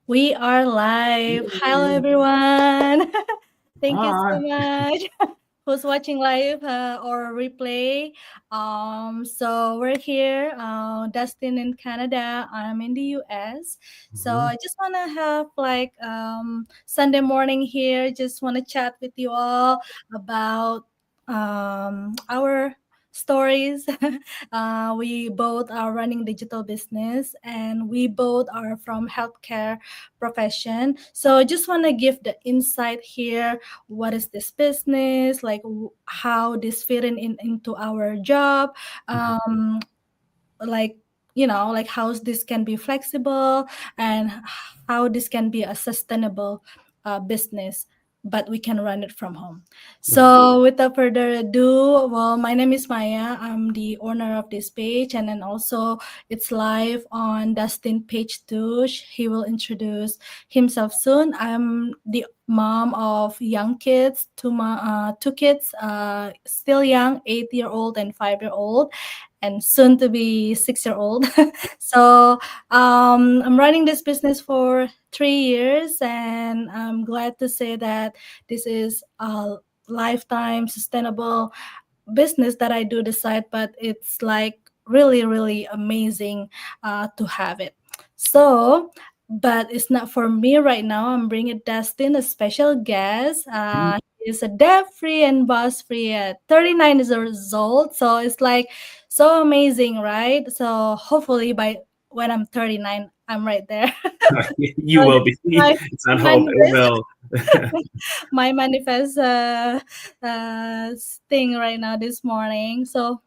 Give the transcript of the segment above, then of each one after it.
We are live. Hello, Yay. everyone. Thank you so Hi. much. Who's watching live or replay? So we're here, Dustyn in Canada. I'm in the US. So Mhm. I just want to have like Sunday morning here. Just want to chat with you all about our stories. We both are running digital business, and we both are from healthcare profession. So just want to give the insight here. What is this business like? How this fit into our job? Mhm. Um, like like how this can be flexible, and how this can be a sustainable business, but we can run it from home. Right. So without further ado, well, my name is Maya. I'm the owner of this page, and then also it's live on Dustyn page too. He will introduce himself soon. I'm the mom of young kids, two kids, still young, 8-year old and 5-year old, and soon to be 6-year old. So I'm running this business for 3 years, and I'm glad to say that this is a lifetime sustainable business that I do decide, but it's like really, really amazing to have it. So, but it's not for me right now. I'm bringing Dustin, a special guest. Mm. He's a debt free and boss free at 39 years old. So it's like so amazing, right? So hopefully by when I'm 39, I'm right there. You So this will is be. my It's not hope. It manifest, will. my manifest thing right now this morning. So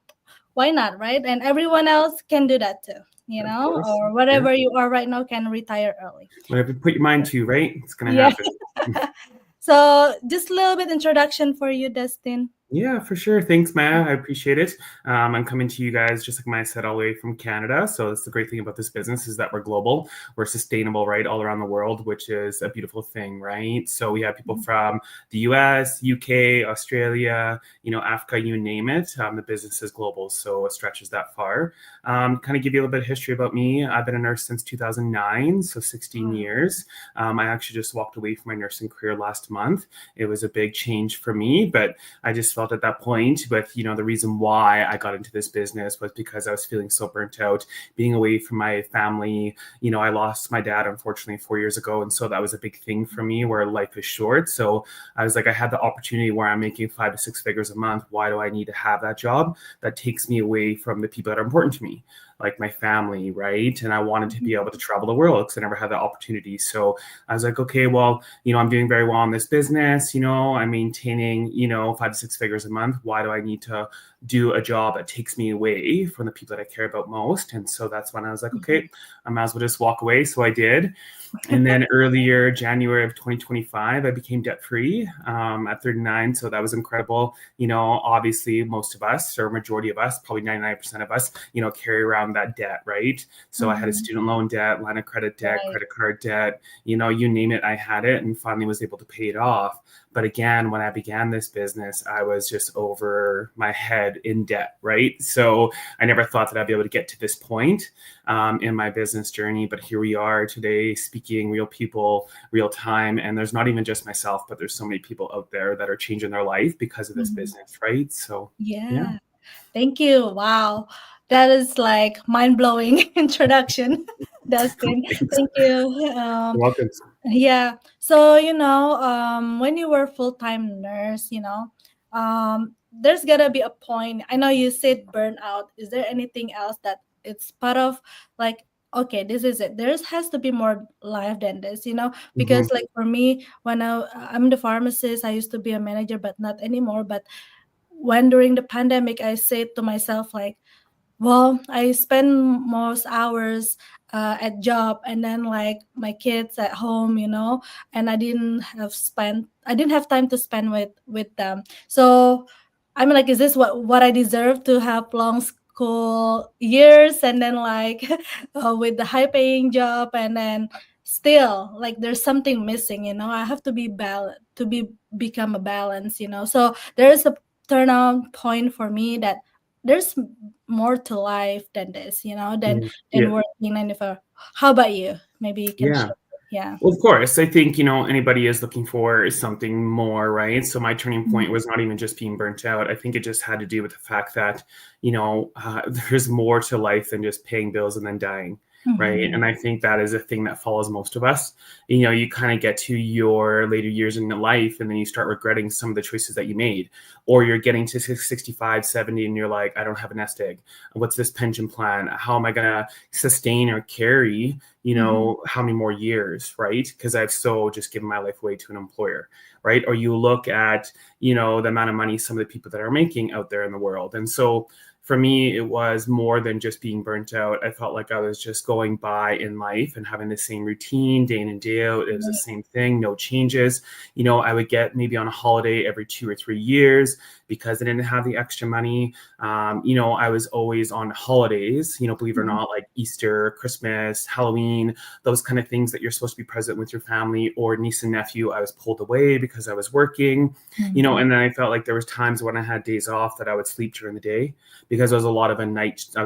why not, right? And everyone else can do that too, Of course. or Yeah. whatever you are right now can retire early. Whatever you put your mind to, right? It's gonna Yeah. happen. So just a little bit introduction for you, Dustin. Yeah, for sure. Thanks, Maya. I appreciate it. I'm coming to you guys, just like Maya said, all the way from Canada. So that's the great thing about this business is that we're global, we're sustainable, right, all around the world, which is a beautiful thing, right? So we have people from the US, UK, Australia, Africa, you name it. The business is global, so it stretches that far. Kind of give you a little bit of history about me. I've been a nurse since 2009, so 16 years. I actually just walked away from my nursing career last month. It was a big change for me, but I just felt at that point with, the reason why I got into this business was because I was feeling so burnt out, being away from my family. I lost my dad, unfortunately, 4 years ago. And so that was a big thing for me where life is short. So I was like, I had the opportunity where I'm making 5 to 6 figures a month. Why do I need to have that job that takes me away from the people that are important to me, like my family, right? And I wanted to be able to travel the world because I never had that opportunity. So I was like, okay, well, I'm doing very well in this business. I'm maintaining, 5 to 6 figures a month. Why do I need to do a job that takes me away from the people that I care about most? And so that's when I was like, okay, I might as well just walk away. So I did. And then earlier, January of 2025, I became debt free at 39. So that was incredible. Obviously, most of us, or majority of us, probably 99% of us, carry around that debt, right? So I had a student loan debt, line of credit debt, Right. credit card debt, you name it, I had it, and finally was able to pay it off. But again, when I began this business, I was just over my head in debt, right? So I never thought that I'd be able to get to this point in my business journey. But here we are today, speaking real people, real time. And there's not even just myself, but there's so many people out there that are changing their life because of this business, right? So Yeah. Thank you. Wow. That is like mind blowing introduction, Dustin. thanks. Thank you. You're welcome. Yeah. So, when you were full-time nurse, there's gotta be a point. I know you said burnout. Is there anything else that it's part of, like, okay, this is it. There has to be more life than this, because Mhm. like for me, when I'm the pharmacist, I used to be a manager, but not anymore. But when during the pandemic, I said to myself like, well, I spend most hours at job, and then like my kids at home, and I didn't have time to spend with them. So I'm like, is this what I deserve to have long school years, and then like with the high paying job, and then still like there's something missing, I have to be become a balance, so there is a turnaround point for me that there's more to life than this, than Yeah. working 9 to 5. How about you? Maybe you can Yeah. share. Yeah. Well, of course, I think, anybody is looking for something more, right? So my turning point was not even just being burnt out. I think it just had to do with the fact that, there's more to life than just paying bills and then dying, right? And I think that is a thing that follows most of us. You kind of get to your later years in life and then you start regretting some of the choices that you made, or you're getting to 65, 70 and you're like, I don't have a nest egg. What's this pension plan? How am I going to sustain or carry how many more years, right? Because I've so just given my life away to an employer, right? Or you look at, the amount of money some of the people that are making out there in the world. And so for me, it was more than just being burnt out. I felt like I was just going by in life and having the same routine day in and day out. It was the same thing, no changes. I would get maybe on a holiday every 2 or 3 years because I didn't have the extra money. I was always on holidays, believe it or not, like Easter, Christmas, Halloween, those kind of things that you're supposed to be present with your family or niece and nephew. I was pulled away because I was working, and then I felt like there was times when I had days off that I would sleep during the day because I was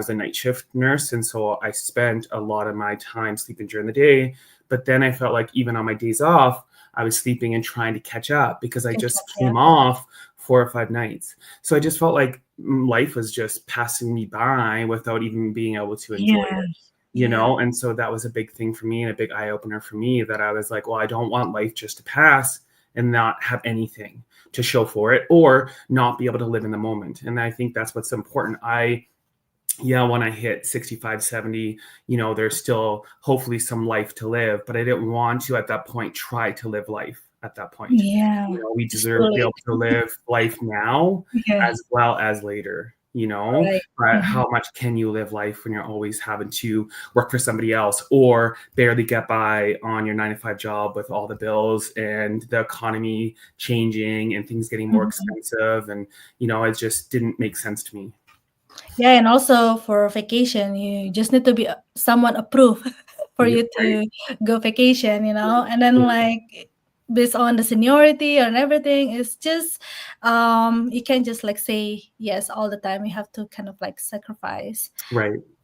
a night shift nurse. And so I spent a lot of my time sleeping during the day. But then I felt like even on my days off, I was sleeping and trying to catch up because I just came off 4 or 5 nights. So I just felt like life was just passing me by without even being able to enjoy it, And so that was a big thing for me and a big eye opener for me that I was like, well, I don't want life just to pass and not have anything to show for it or not be able to live in the moment. And I think that's what's important. When I hit 65, 70, there's still hopefully some life to live, but I didn't want to at that point try to live life at that point. Yeah. We deserve to be able to live life now as well as later. But how much can you live life when you're always having to work for somebody else or barely get by on your 9-to-5 job with all the bills and the economy changing and things getting more expensive? And, it just didn't make sense to me. Yeah, and also for vacation, you just need to be someone approved for you to go vacation, and then like based on the seniority and everything, it's just you can't just like say yes all the time. You have to kind of like sacrifice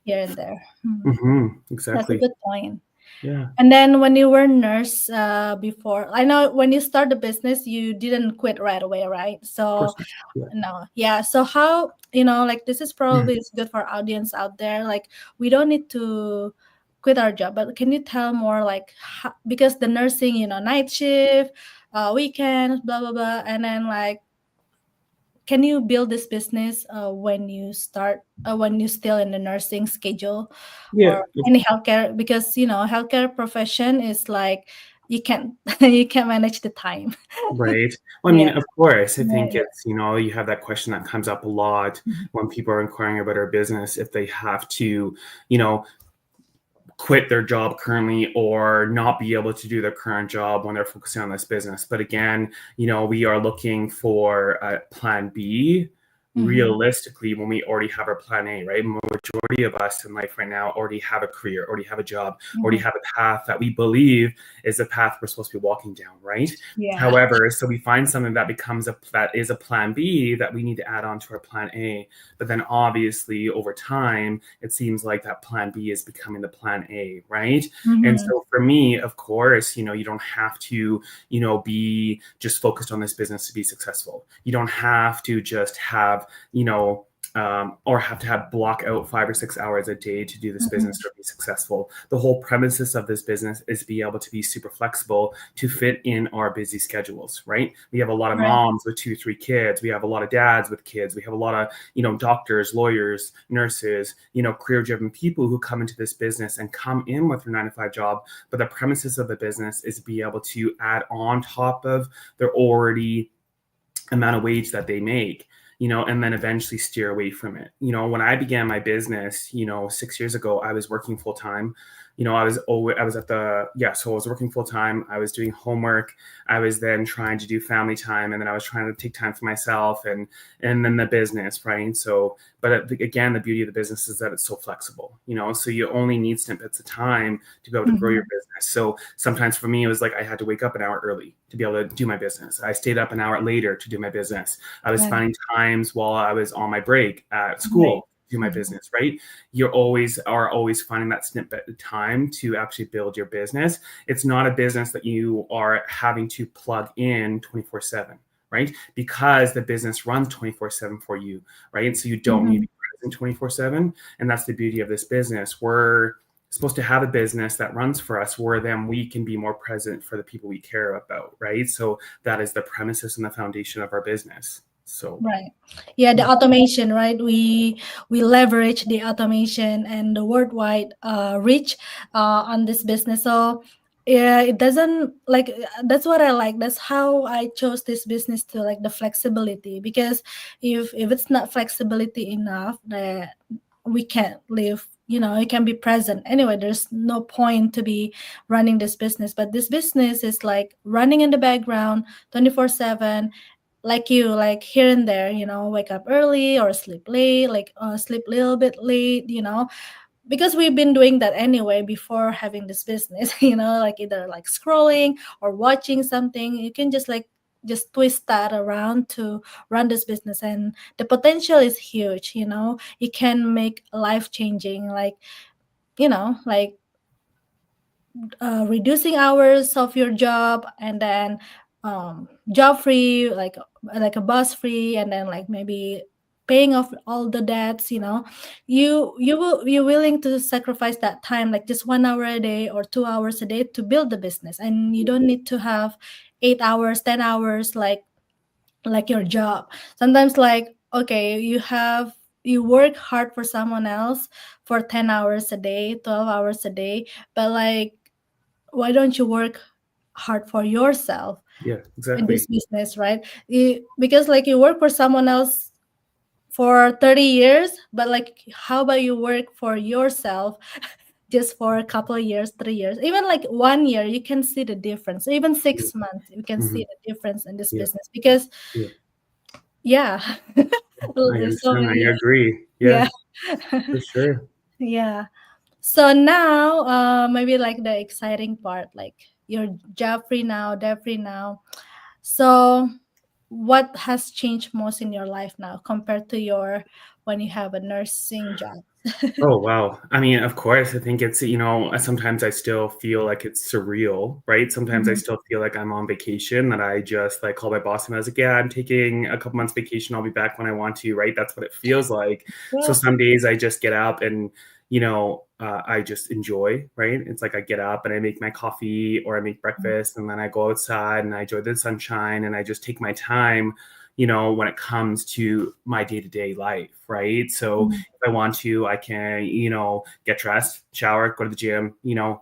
here and there. Exactly. That's a good point. Yeah. And then when you were nurse before, I know when you start the business, you didn't quit right away, right? So no, yeah. So how, like this is probably it's good for audience out there. Like we don't need to quit our job, but can you tell more like how, because the nursing, night shift, weekends, blah blah blah, and then like, can you build this business when you start when you're still in the nursing schedule or any healthcare? Because healthcare profession is like you can't you can't manage the time. Right. Well, I mean, of course, I think it's, you have that question that comes up a lot when people are inquiring about our business, if they have to, quit their job currently or not be able to do their current job when they're focusing on this business. But again, we are looking for a plan B. Realistically, when we already have our plan A, right? Majority of us in life right now already have a career, already have a job, already have a path that we believe is the path we're supposed to be walking down, right? However, so we find something that is a plan B that we need to add on to our plan A. But then obviously over time, it seems like that plan B is becoming the plan A, right? And so for me, of course, you don't have to, be just focused on this business to be successful. You don't have to just have or have to have block out 5 or 6 hours a day to do this business to be successful. The whole premises of this business is to be able to be super flexible to fit in our busy schedules, right? We have a lot of moms with 2, 3 kids. We have a lot of dads with kids. We have a lot of, doctors, lawyers, nurses, career-driven people who come into this business and come in with their 9-to-5 job. But the premises of the business is to be able to add on top of their already amount of wage that they make, and then eventually steer away from it. When I began my business, 6 years ago, I was working full time. I was working full time. I was doing homework. I was then trying to do family time, and then I was trying to take time for myself and then the business, right? So, but again, the beauty of the business is that it's so flexible, so you only need snippets of time to be able to grow your business. So sometimes for me, it was like I had to wake up an hour early to be able to do my business. I stayed up an hour later to do my business. I was finding times while I was on my break at school do my business, right? You are always finding that snippet of time to actually build your business. It's not a business that you are having to plug in 24/7, right? Because the business runs 24/7 for you, right? And so you don't need to be present 24/7. And that's the beauty of this business. We're supposed to have a business that runs for us where then we can be more present for the people we care about, right? So that is the premises and the foundation of our business. So Right. Yeah, the automation, right? We leverage the automation and the worldwide reach on this business. So yeah, it doesn't like that's what I like. That's how I chose this business to like the flexibility because if it's not flexibility enough, that we can't live. You know, it can be present anyway. There's no point to be running this business, but this business is like running in the background 24/7, like you, like here and there, you know, wake up early or sleep late, like sleep a little bit late, you know, because we've been doing that anyway before having this business. You know, like either like scrolling or watching something. You can just twist that around to run this business, and the potential is huge. You know, it can make life changing, like, you know, like reducing hours of your job, and then job free, like a bus free, and then like maybe paying off all the debts. You know, you're willing to sacrifice that time, like just 1 hour a day or 2 hours a day to build the business, and you don't need to have 8 hours, 10 hours, like your job. Sometimes, like, okay, you work hard for someone else for 10 hours a day, 12 hours a day, but like, why don't you work hard for yourself yeah, in exactly. this business, right? Because like you work for someone else for 30 years, but like how about you work for yourself just for a couple of years, 3 years, even like 1 year, you can see the difference. Even 6 months, you can see the difference in this Yeah, business because yeah. yeah. I So understand. I yeah, agree. Yeah, yeah. for sure. Yeah. So now, maybe like the exciting part, like you're job free now, debt free now. So, what has changed most in your life now compared to your when you have a nursing job? Oh, wow. I mean, of course, I think it's, sometimes I still feel like it's surreal, right? Sometimes I Mhm. still feel like I'm on vacation, that I just like call my boss and I was like, yeah, I'm taking a couple months vacation. I'll be back when I want to, right? That's what it feels like. So Yeah. some days I just get up and, I just enjoy, right? It's like I get up and I make my coffee or I make breakfast and then I go outside and I enjoy the sunshine and I just take my time, when it comes to my day-to-day life, right? So Mhm. if I want to, I can, get dressed, shower, go to the gym,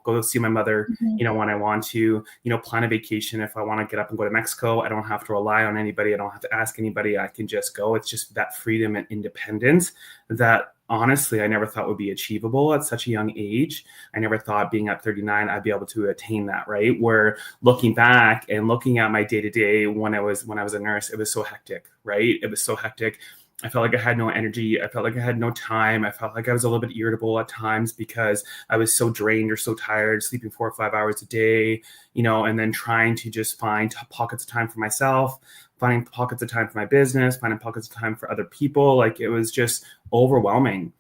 go see my mother, Mhm. when I want to, plan a vacation. If I want to get up and go to Mexico, I don't have to rely on anybody. I don't have to ask anybody. I can just go. It's just that freedom and independence that honestly I never thought would be achievable at such a young age. I never thought being at 39 I'd be able to attain that, right? Where looking back and looking at my day-to-day when I was a nurse, it was so hectic, right? It was so hectic. I felt like I had no energy. I felt like I had no time. I felt like I was a little bit irritable at times because I was so drained or so tired, sleeping 4 or 5 hours a day, and then trying to just find pockets of time for myself, finding pockets of time for my business, finding pockets of time for other people. Like it was just overwhelming.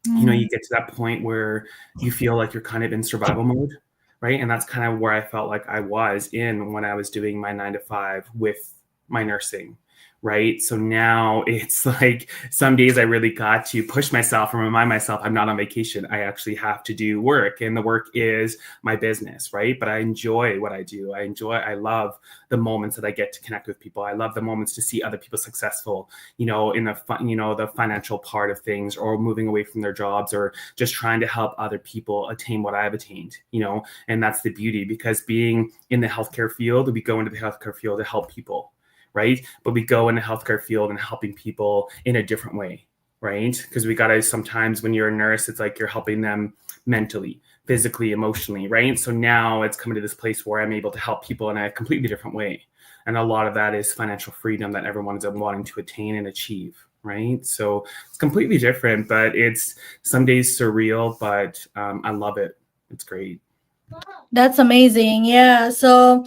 You Mm. get to that point where you feel like you're kind of in survival mode, right? And that's kind of where I felt like I was in when I was doing my 9 to 5 with my nursing, right? So now it's like some days I really got to push myself and remind myself I'm not on vacation. I actually have to do work, and the work is my business, right? But I enjoy what I do. I love the moments that I get to connect with people. I love the moments to see other people successful, in the financial part of things, or moving away from their jobs, or just trying to help other people attain what I've attained, and that's the beauty, because being in the healthcare field, we go into the healthcare field to help people, right? But we go in the healthcare field and helping people in a different way, right? Because we got to sometimes when you're a nurse, it's like you're helping them mentally, physically, emotionally, right? So now it's coming to this place where I'm able to help people in a completely different way. And a lot of that is financial freedom that everyone is wanting to attain and achieve, right? So it's completely different, but it's some days surreal, but I love it. It's great. That's amazing. Yeah. So,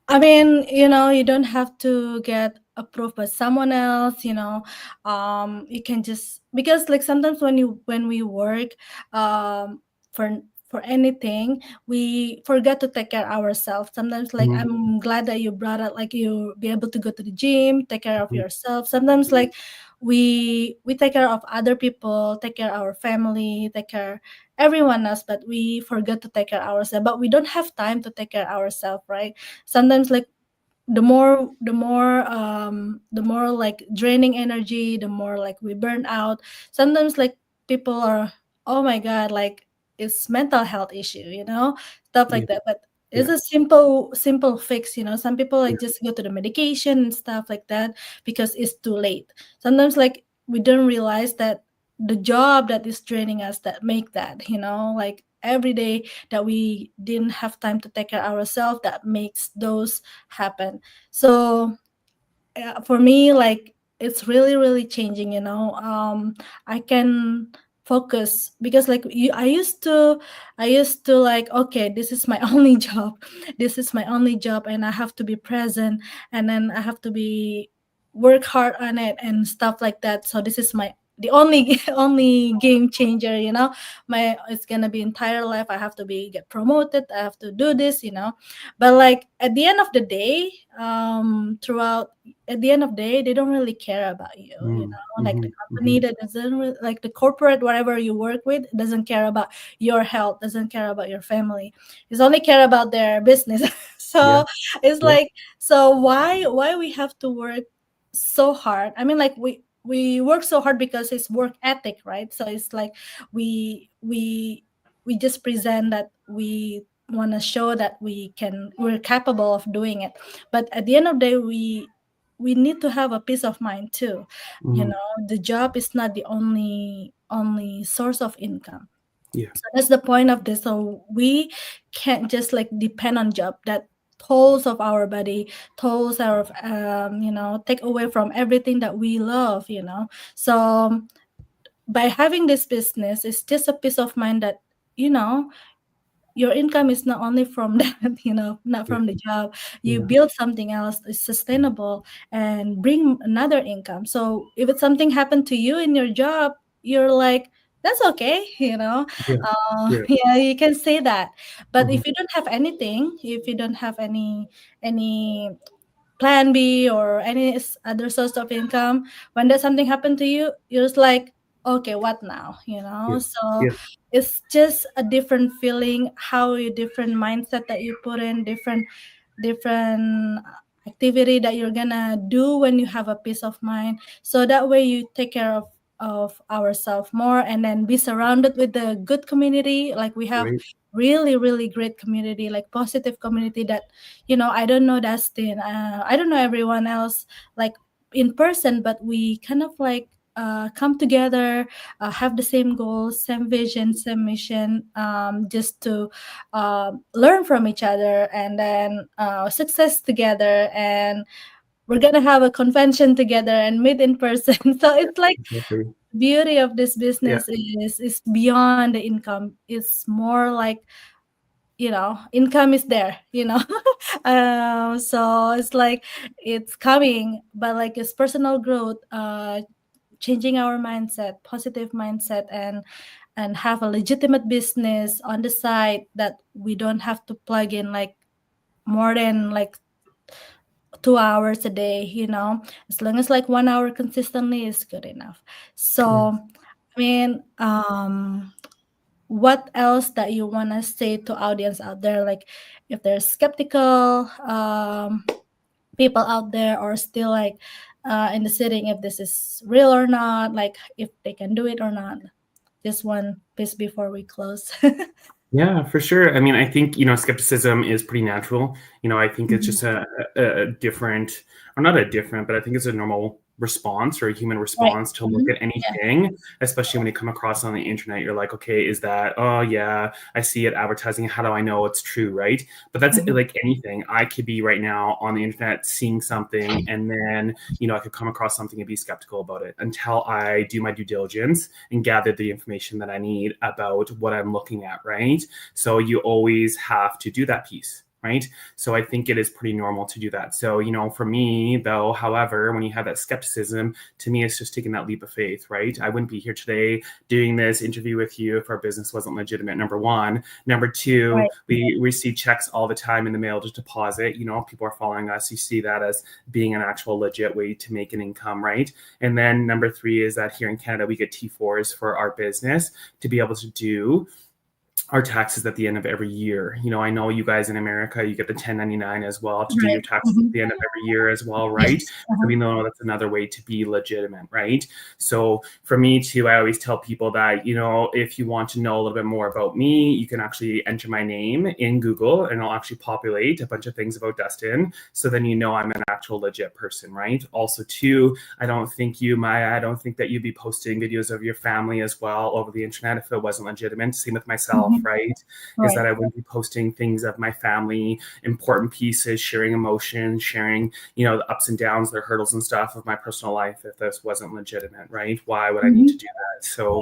I mean, you know, you don't have to get approved by someone else, you can just, because like sometimes when we work for anything, we forget to take care of ourselves. Sometimes, like, Mhm. I'm glad that you brought up, like, you be able to go to the gym, take care of Mhm. yourself. Sometimes, like, we take care of other people, take care of our family, take care everyone else, but we forget to take care of ourselves. But we don't have time to take care of ourselves, right? Sometimes, like, the more like draining energy, the more like we burn out. Sometimes, like, people are, oh my god, like, it's mental health issue, stuff Yeah. like that. But it's Yeah. a simple fix. Some people Yeah. like just go to the medication and stuff like that because it's too late. Sometimes, like, we don't realize that the job that is draining us, that make that, like, every day that we didn't have time to take care of ourselves, that makes those happen. So, for me, like, it's really really changing. I can focus, because, like, I used to like, okay, this is my only job, and I have to be present, and then I have to be work hard on it and stuff like that. So this is my the only only game changer. My It's gonna be entire life. I have to be get promoted, I have to do this. But, like, at the end of the day, throughout at the end of the day, they don't really care about you. Mm. Like, the Mhm. company Mhm. that doesn't like the corporate, whatever you work with, doesn't care about your health, doesn't care about your family. It's only care about their business. Yeah. So it's Yeah. like, so why we have to work so hard? I mean, like, we work so hard because it's work ethic, right? So it's like, we just present that we want to show that we're capable of doing it. But at the end of the day, we need to have a peace of mind too. Mhm. The job is not the only source of income. Yeah. So that's the point of this. So we can't just, like, depend on job that tolls of our body, tolls our, take away from everything that we love. So by having this business, it's just a peace of mind that, you know your income is not only from that, not Yeah. from the job. You Yeah. build something else is sustainable and bring another income. So if it's something happened to you in your job, you're like, that's okay. Yeah. Yeah. Yeah, you can say that. But Mhm. if you don't have anything, if you don't have any plan B or any other source of income, when there's something happen to you, you're just like, okay, what now? Yeah. So Yeah. it's just a different feeling, how you different mindset that you put in, different activity that you're gonna do when you have a peace of mind. So that way you take care of ourselves more, and then be surrounded with the good community. Like, we have Right. really really great community, like positive community, that I don't know Dustin, I don't know everyone else, like, in person, but we kind of like come together, have the same goals, same vision, same mission, just to learn from each other, and then success together, and we're gonna have a convention together and meet in person. So it's like, Exactly. beauty of this Yeah. business is beyond the income. It's more like, income is there. So it's like, it's coming, but, like, it's personal growth, changing our mindset, positive mindset, and have a legitimate business on the side, that we don't have to plug in, like, more than, like, 2 hours a day. As long as, like, 1 hour consistently is good enough. Yeah. So, I mean, what else that you want to say to audience out there, like, if they're skeptical, people out there, or still, like, in the sitting, if this is real or not, like, if they can do it or not. Just one piece before we close. Yeah, for sure. I mean, I think, skepticism is pretty natural. I think it's Mhm. just a different, or not a different, but I think it's a normal response, or a human Right. response to look Mhm. at Yeah. anything, especially when you come across on the internet. You're like, okay, is that, oh yeah, I see it advertising. How do I know it's true, right? But that's Mhm. like anything. I could be right now on the internet seeing something, and then, I could come across something and be skeptical about it until I do my due diligence and gather the information that I need about what I'm looking at, right? So you always have to do that piece. right? So I think it is pretty normal to do that. So, for me though, however, when you have that skepticism, to me, it's just taking that leap of faith, right? I wouldn't be here today doing this interview with you if our business wasn't legitimate, number one. Number two, Right. we receive checks all the time in the mail to deposit. If people are following us, you see that as being an actual legit way to make an income, right? And then number three is that here in Canada, we get T4s for our business to be able to do our taxes at the end of every year. I know you guys in America, you get the 1099 as well to do your Right. taxes at the end of every year as well, right? Yes. So we know that's another way to be legitimate, right? So for me too, I always tell people that, if you want to know a little bit more about me, you can actually enter my name in Google and it'll actually populate a bunch of things about Dustyn. So then I'm an actual legit person, right? Also too, I don't think that you'd be posting videos of your family as well over the internet if it wasn't legitimate. Same with myself, right? Is that I wouldn't be posting things of my family, important pieces, sharing emotions, sharing, the ups and downs, their hurdles and stuff of my personal life if this wasn't legitimate, right? Why would I need to do that? So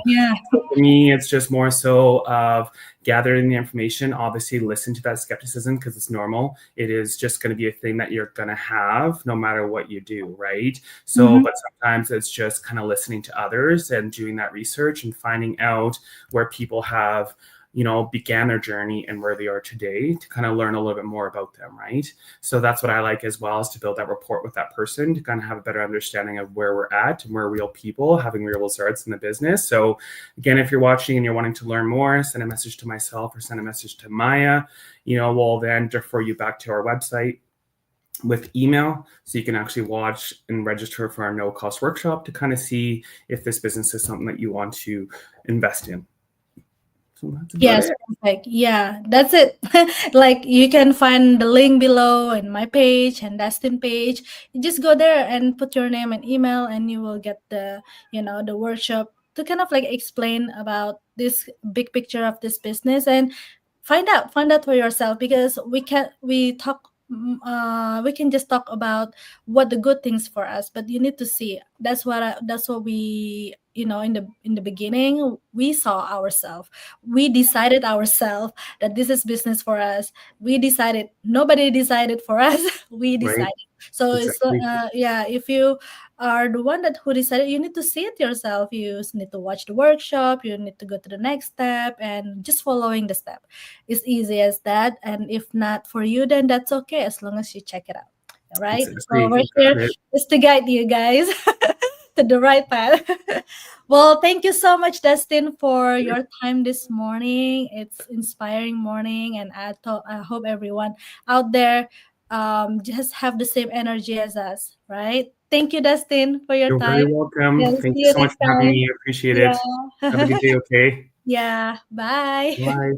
for me, it's just more so of gathering the information, obviously listen to that skepticism because it's normal. It is just going to be a thing that you're going to have no matter what you do, right? So, but sometimes it's just kind of listening to others and doing that research and finding out where people have began their journey and where they are today to kind of learn a little bit more about them, right? So that's what I like as well, is to build that rapport with that person to kind of have a better understanding of where we're at and we're real people having real results in the business. So again, if you're watching and you're wanting to learn more, send a message to myself or send a message to Maya. We'll then defer you back to our website with email, so you can actually watch and register for our no-cost workshop to kind of see if this business is something that you want to invest in. So that's Yes, perfect. Yeah, that's it. Like you can find the link below in my page and Dustyn page. You just go there and put your name and email, and you will get the the workshop to kind of like explain about this big picture of this business and find out for yourself, because we can just talk about what the good things for us, but you need to see. That's what we in the beginning we saw ourselves. We decided ourselves that this is business for us. We decided, nobody decided for us. We decided. So Exactly. if you are the one who decided, you need to see it yourself. You need to watch the workshop, you need to go to the next step and just following the step. It's easy as that. And if not for you, then that's okay, as long as you check it out. All right. So we're here just to guide you guys to the right path. Well, thank you so much, Dustyn, for your time this morning. It's inspiring morning, and I hope everyone out there just have the same energy as us, right? Thank you, Dustyn, for your You're time. very welcome. Yeah, Thank see you you so much next for having time. me. I appreciate it. Yeah. Have a good day, okay? Yeah. Bye. Bye.